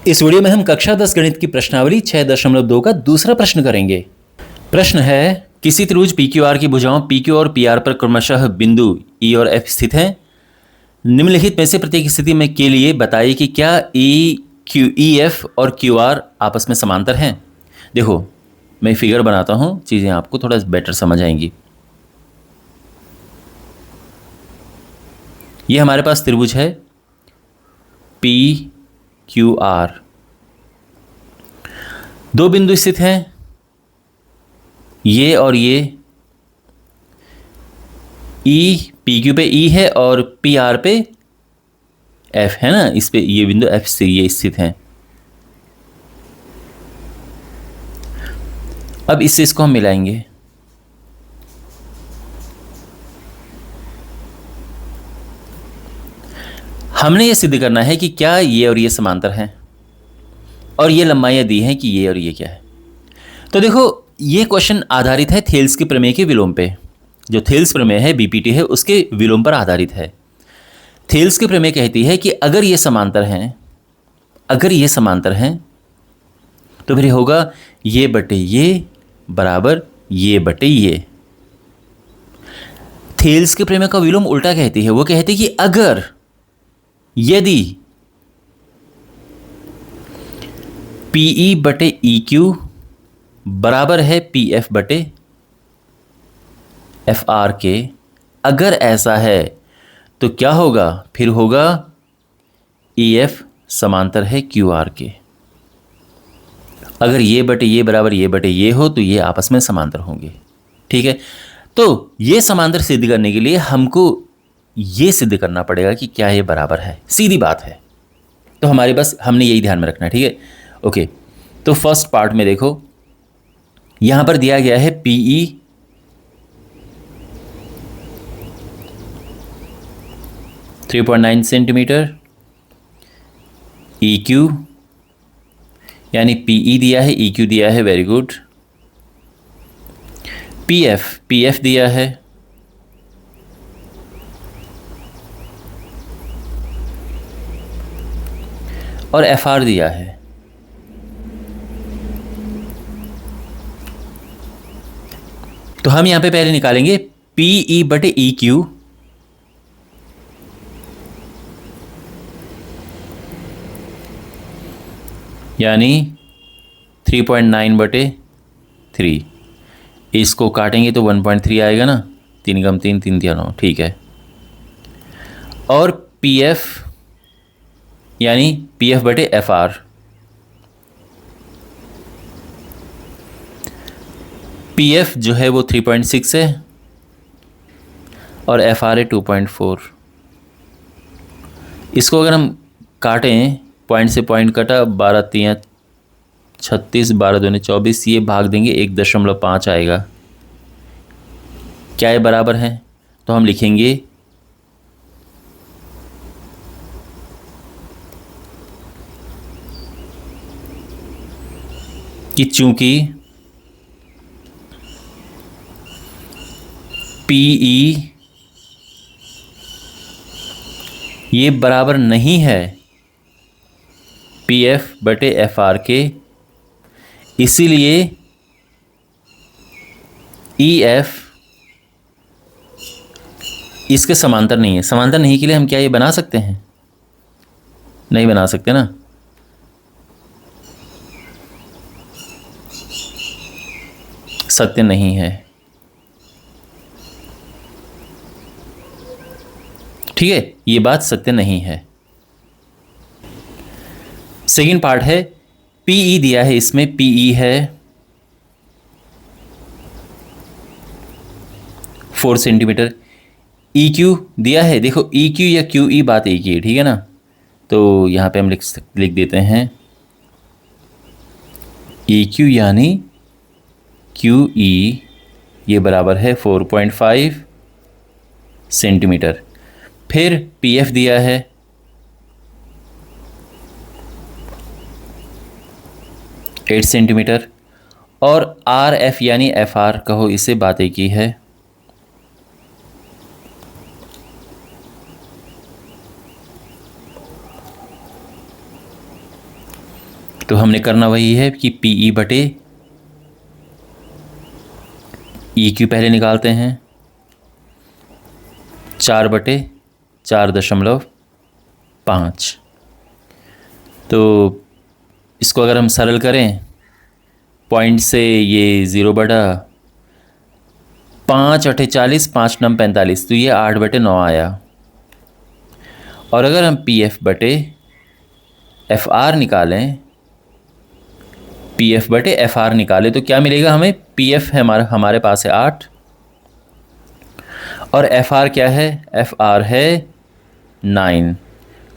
इस वीडियो में हम कक्षा 10 गणित की प्रश्नावली 6.2 का दूसरा प्रश्न करेंगे। प्रश्न है, किसी त्रिभुज PQR की भुजाओं PQ और PR पर क्रमशः बिंदु E और F स्थित हैं। निम्नलिखित में से प्रत्येक स्थिति में के लिए बताइए कि क्या EF और QR आपस में समांतर हैं। देखो, मैं फिगर बनाता हूं, चीजें आपको थोड़ा बेटर समझ आएंगी। ये हमारे पास त्रिभुज है PQR, दो बिंदु स्थित हैं, ये और ये। PQ पे E है और PR पे F है ना, इस पे ये बिंदु F से ये स्थित हैं। अब इससे इसको हम मिलाएंगे। हमने ये सिद्ध करना है कि क्या ये और ये समांतर हैं, और ये लंबाइयां दी हैं कि ये और ये क्या है। तो देखो, ये क्वेश्चन आधारित है थेल्स के प्रमेय के विलोम पे। जो थेल्स प्रमेय है, BPT है, उसके विलोम पर आधारित है। थेल्स के प्रमेय कहती है कि अगर ये समांतर हैं, तो फिर होगा ये बटे ये बराबर ये बटे ये। थेल्स के प्रमेय का विलोम उल्टा कहती है, वो कहती है कि अगर यदि PE बटे EQ बराबर है PF बटे FR के, अगर ऐसा है तो क्या होगा, फिर होगा EF समांतर है QR के। अगर ये बटे ये बराबर ये बटे ये हो तो ये आपस में समांतर होंगे। ठीक है, तो ये समांतर सिद्ध करने के लिए हमको ये सिद्ध करना पड़ेगा कि क्या ये बराबर है। सीधी बात है, तो हमारे पास हमने यही ध्यान में रखना है। ठीक है, ओके। तो फर्स्ट पार्ट में देखो, यहां पर दिया गया है PE 3.9 सेंटीमीटर, EQ यानी PE दिया है, EQ दिया है, वेरी गुड। PF दिया है, और FR दिया है। तो हम यहां पे पहले निकालेंगे PE बटे EQ, यानी 3.9 बटे 3। इसको काटेंगे तो 1.3 आएगा ना, 3 कम 3 3 3 9, ठीक है। और PF यानी PF बटे FR, PF जो है वो 3.6 है और FR है 2.4। इसको अगर हम काटें, पॉइंट से पॉइंट कटा, 12 3 36, 12 2 24, ये भाग देंगे 1.5 आएगा। क्या ये बराबर है? तो हम लिखेंगे कि चूंकि PE ये बराबर नहीं है PF बटे FR के, इसीलिए EF इसके समांतर नहीं है। समांतर नहीं के लिए हम क्या ये बना सकते हैं? नहीं बना सकते ना। सत्य नहीं है। ठीक है, ये बात सत्य नहीं है। सेकंड पार्ट है, PE दिया है, इसमें PE है 4 सेंटीमीटर। EQ दिया है, देखो EQ या QE बात एक ही है, ठीक है ना। तो यहाँ पे हम लिख देते हैं EQ यानी QE ये बराबर है 4.5 सेंटीमीटर। फिर PF दिया है 8 सेंटीमीटर, और RF यानी FR कहो, इसे बात एक ही है, तो हमने करना वही है कि पी ई बटे ई क्यू पहले निकालते हैं, 4/4.5। तो इसको अगर हम सरल करें, पॉइंट से ये 0/5/8 5 9 45, तो ये 8/9 आया। और अगर हम पी एफ बटे एफ आर निकालें, पी एफ बटे एफ आर निकालें तो क्या मिलेगा हमें? पी एफ है हमारे पास है 8 और एफ आर क्या है? एफ आर है 9।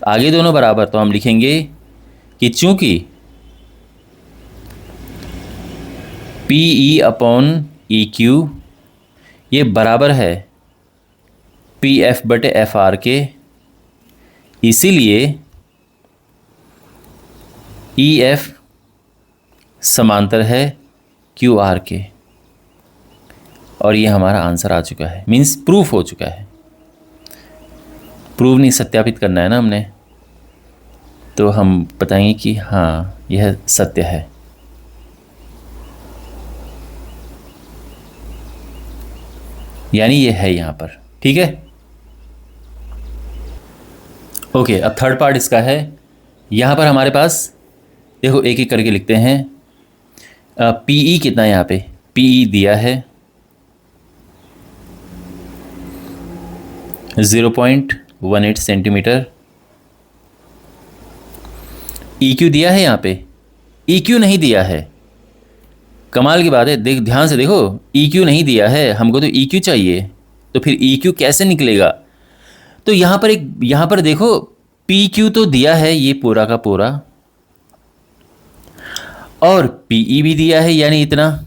आगे दोनों बराबर, तो हम लिखेंगे कि चूंकि P E upon E Q ये बराबर है पी एफ बटे एफ आर के, इसीलिए ई एफ समांतर है क्यू आर के। और ये हमारा आंसर आ चुका है, मीन्स प्रूफ हो चुका है। प्रूव नहीं, सत्यापित करना है ना हमने, तो हम बताएंगे कि हाँ यह सत्य है। यानी ये है यहाँ पर, ठीक है। ओके, अब थर्ड पार्ट इसका है। यहाँ पर हमारे पास देखो, एक एक करके लिखते हैं। पीई कितना है यहाँ पे? पीई दिया है 0.18 सेंटीमीटर। EQ दिया है यहाँ पे, EQ नहीं दिया है। कमाल की बात है, देख ध्यान से देखो, EQ नहीं दिया है हमको, तो EQ चाहिए। तो फिर EQ कैसे निकलेगा? तो यहाँ पर देखो, PQ तो दिया है ये पूरा का पूरा, और PE भी दिया है, यानी इतना।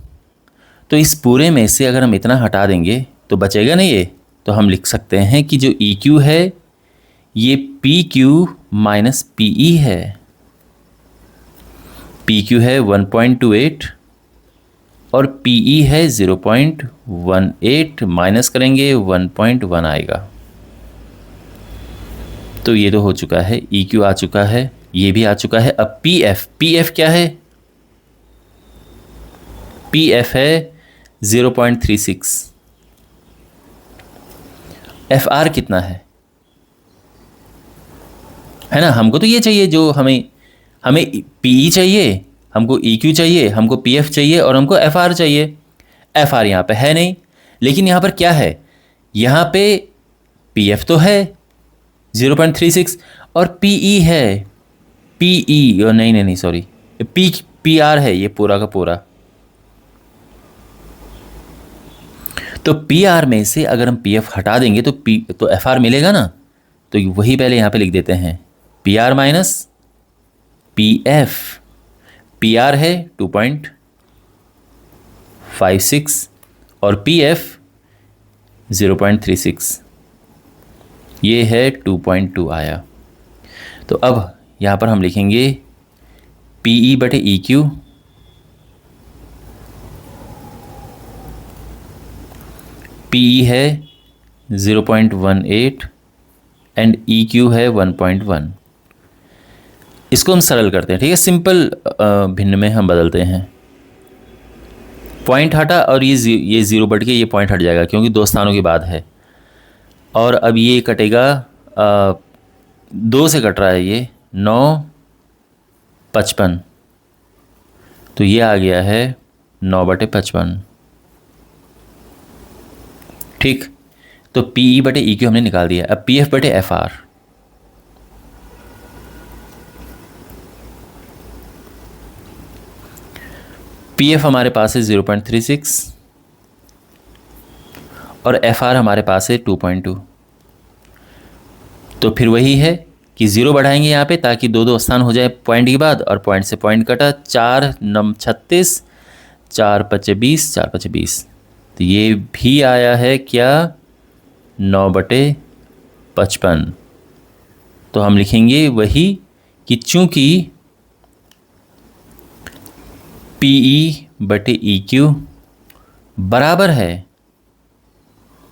तो इस पूरे में से अगर हम इतना हटा देंगे तो बचेगा नहीं ये। तो हम लिख सकते हैं कि जो EQ है ये PQ माइनस PE है। PQ है 1.28 और PE है 0.18, माइनस करेंगे 1.1 आएगा। तो ये तो हो चुका है, EQ आ चुका है, ये भी आ चुका है। अब PF क्या है? PF है 0.36। FR कितना है ना? हमको तो ये चाहिए, जो हमें PE चाहिए, हमको EQ चाहिए, हमको PF चाहिए और हमको FR चाहिए। FR यहाँ पे है नहीं, लेकिन यहाँ पर क्या है? यहाँ पे PF तो है 0.36 और PE है, PE और नहीं सॉरी, PR है ये पूरा का पूरा। तो PR में से अगर हम PF हटा देंगे तो FR मिलेगा ना। तो वही पहले यहाँ पे लिख देते हैं, PR माइनस PF। PR है 2.56 और PF 0.36, ये है 2.2 आया। तो अब यहाँ पर हम लिखेंगे PE बटे EQ, PE है 0.18 एंड EQ है 1.1। इसको हम सरल करते हैं, ठीक है। सिंपल भिन्न में हम बदलते हैं। पॉइंट हटा और ये ज़ीरो बढ़ के ये पॉइंट हट जाएगा, क्योंकि दो स्थानों की बात है। और अब ये कटेगा 2 से कट रहा है, ये 9/55, तो ये आ गया है 9/55, ठीक। तो PE बटे EQ हमने निकाल दिया। अब PF बटे FR, PF हमारे पास है 0.36 और FR हमारे पास है 2.2। तो फिर वही है कि 0 बढ़ाएंगे यहाँ पे, ताकि दो स्थान हो जाए पॉइंट के बाद, और पॉइंट से पॉइंट कटा, 4 9 36, 4 5 20, 4 5 20। तो ये भी आया है क्या? 9/55। तो हम लिखेंगे वही कि चूंकि PE बटे EQ बराबर है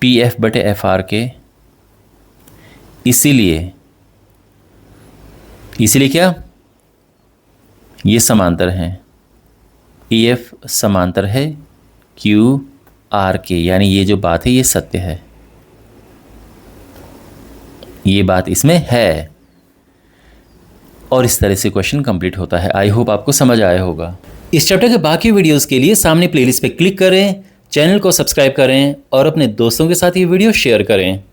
PF बटे FR के, इसीलिए क्या? ये समांतर हैं, EF समांतर है QR के, यानी ये जो बात है ये सत्य है, ये बात इसमें है। और इस तरह से क्वेश्चन कंप्लीट होता है। आई होप आपको समझ आया होगा। इस चैप्टर के बाकी वीडियोस के लिए सामने प्लेलिस्ट पे क्लिक करें, चैनल को सब्सक्राइब करें और अपने दोस्तों के साथ ये वीडियो शेयर करें।